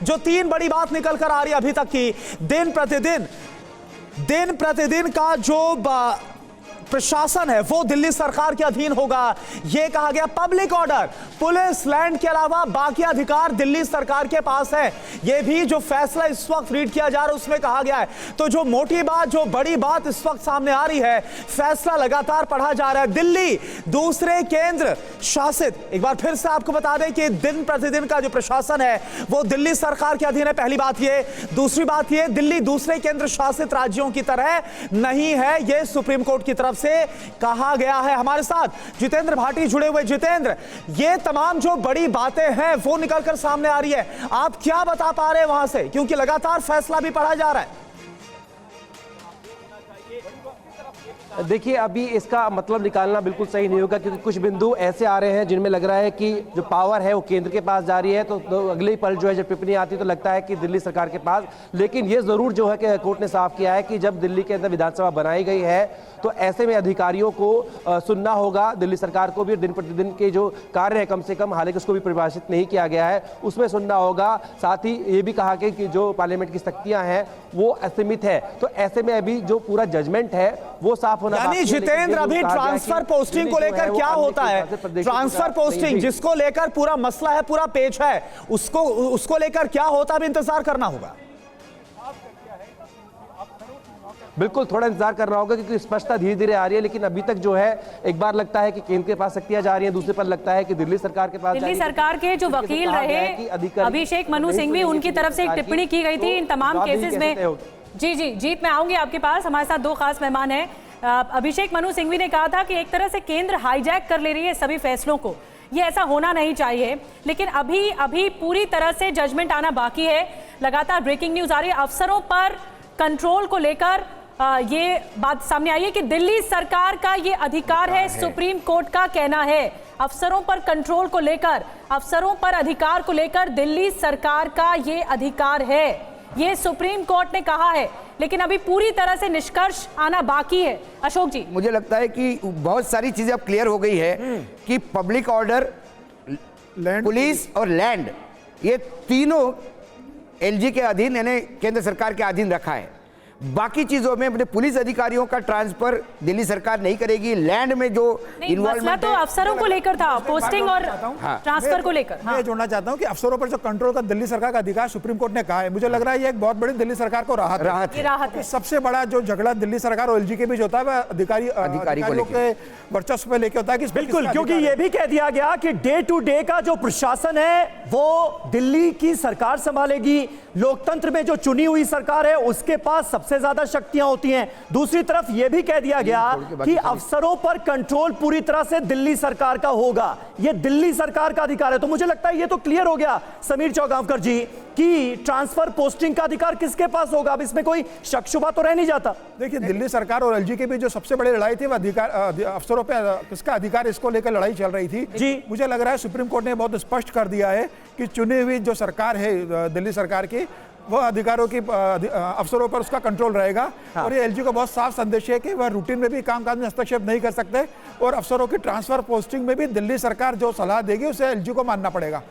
जो तीन बड़ी बात निकल कर आ रही है अभी तक की, दिन प्रतिदिन का जो प्रशासन है वो दिल्ली सरकार के अधीन होगा। यह कहा गया पब्लिक ऑर्डर, पुलिस, लैंड के अलावा बाकी अधिकार दिल्ली सरकार के पास है। यह भी जो फैसला इस वक्त रीड किया जा रहा है उसमें कहा गया है। तो जो मोटी बात, जो बड़ी बात इस वक्त सामने आ रही है, फैसला लगातार पढ़ा जा रहा है। दिल्ली दूसरे केंद्र शासित, एक बार फिर से आपको बता दें कि दिन प्रतिदिन का जो प्रशासन है वो दिल्ली सरकार के अधीन है, पहली बात ये। दूसरी बात ये, दिल्ली दूसरे केंद्र शासित राज्यों की तरह नहीं है, यह सुप्रीम कोर्ट की तरफ से कहा गया है। हमारे साथ जितेंद्र भाटी जुड़े हुए। जितेंद्र, ये तमाम जो बड़ी बातें हैं वो निकलकर सामने आ रही है, आप क्या बता पा रहे हैं वहां से, क्योंकि लगातार फैसला भी पढ़ा जा रहा है। देखिए, अभी इसका मतलब निकालना बिल्कुल सही नहीं होगा, क्योंकि कुछ बिंदु ऐसे आ रहे हैं जिनमें लग रहा है कि जो पावर है वो केंद्र के पास जा रही है, तो अगले पल जो है जब टिप्पणी आती है तो लगता है कि दिल्ली सरकार के पास। लेकिन ये जरूर जो है कि कोर्ट ने साफ किया है कि जब दिल्ली के अंदर विधानसभा बनाई गई है तो ऐसे में अधिकारियों को सुनना होगा, दिल्ली सरकार को भी दिन प्रतिदिन के जो कार्य है, कम से कम, हालांकि उसको भी परिभाषित नहीं किया गया है, उसमें सुनना होगा। साथ ही ये भी कहा गया कि जो पार्लियामेंट की शक्तियां हैं वो असीमित है। तो ऐसे में अभी जो पूरा जजमेंट है वो साफ होना बाकी है। जितेंद्र, अभी ट्रांसफर पोस्टिंग को लेकर क्या होता है? ट्रांसफर पोस्टिंग जिसको लेकर पूरा मसला है, पूरा पेच है, उसको लेकर क्या होता है, अभी इंतजार करना होगा। बिल्कुल, थोड़ा इंतजार करना होगा, क्योंकि स्पष्टता धीरे धीरे आ रही है। लेकिन अभी तक जो है, एक बार लगता है कि केंद्र के पास शक्तियां जा रही हैं, दूसरे पर लगता है कि दिल्ली सरकार के पास। दिल्ली सरकार के जो वकील रहे अभिषेक मनु सिंघवी, उनकी तरफ से एक टिप्पणी की गई थी इन तमाम केसेस में। जीत, मैं आऊंगी आपके पास। हमारे साथ दो खास मेहमान हैं। अभिषेक मनु सिंघवी ने कहा था कि एक तरह से केंद्र हाईजैक कर ले रही है सभी फैसलों को, ये ऐसा होना नहीं चाहिए। लेकिन अभी पूरी तरह से जजमेंट आना बाकी है। लगातार ब्रेकिंग न्यूज आ रही है, अफसरों पर कंट्रोल को लेकर ये बात सामने आई है कि दिल्ली सरकार का ये अधिकार है, सुप्रीम कोर्ट का कहना है अफसरों पर कंट्रोल को लेकर, अफसरों पर अधिकार को लेकर दिल्ली सरकार का ये अधिकार है, ये सुप्रीम कोर्ट ने कहा है। लेकिन अभी पूरी तरह से निष्कर्ष आना बाकी है। अशोक जी, मुझे लगता है कि बहुत सारी चीजें अब क्लियर हो गई है कि पब्लिक ऑर्डर, पुलिस और लैंड, ये तीनों एलजी के अधीन, यानी केंद्र सरकार के अधीन रखा है। बाकी चीजों में अपने पुलिस अधिकारियों का ट्रांसफर दिल्ली सरकार नहीं करेगी। लैंड में जो इन्वॉल्वमेंट तो अफसरों को लेकर था, पोस्टिंग और ट्रांसफर को लेकर। मैं जोड़ना चाहता हूं कि अफसरों पर जो कंट्रोल का दिल्ली सरकार का अधिकार सुप्रीम कोर्ट ने कहा है, मुझे लग रहा है ये एक बहुत बड़ी दिल्ली सरकार को राहत है। सबसे बड़ा जो झगड़ा दिल्ली सरकार और एलजी के बीच होता है वह अधिकारियों के वर्चस्व पे लेके होता है। बिल्कुल, क्योंकि ये भी कह दिया गया कि डे टू डे का जो प्रशासन है वो दिल्ली की सरकार संभालेगी। लोकतंत्र में जो चुनी हुई सरकार है उसके पास सबसे ज्यादा शक्तियां होती हैं। दूसरी तरफ यह भी कह दिया गया कि अफसरों पर कंट्रोल पूरी तरह से दिल्ली सरकार का होगा, यह दिल्ली सरकार का अधिकार है। तो मुझे लगता है यह तो क्लियर हो गया समीर चौगांवकर जी कि ट्रांसफर पोस्टिंग का अधिकार किसके पास होगा। अब इसमें कोई शक शुबा तो रह नहीं जाता। देखिए, दिल्ली सरकार और एलजी के बीच जो सबसे बड़ी लड़ाई थी वह अधिकार, अफसरों पे किसका अधिकार, इसको लेकर लड़ाई चल रही थी जी। मुझे लग रहा है सुप्रीम कोर्ट ने बहुत स्पष्ट कर दिया है कि चुनी हुई जो सरकार है दिल्ली सरकार की, वह अधिकारों की, अफसरों पर उसका कंट्रोल रहेगा। और ये एलजी को बहुत साफ संदेश है कि वह रूटीन में भी कामकाज में हस्तक्षेप नहीं कर सकते और अफसरों की ट्रांसफर पोस्टिंग में भी दिल्ली सरकार जो सलाह देगी उसे एलजी को मानना पड़ेगा।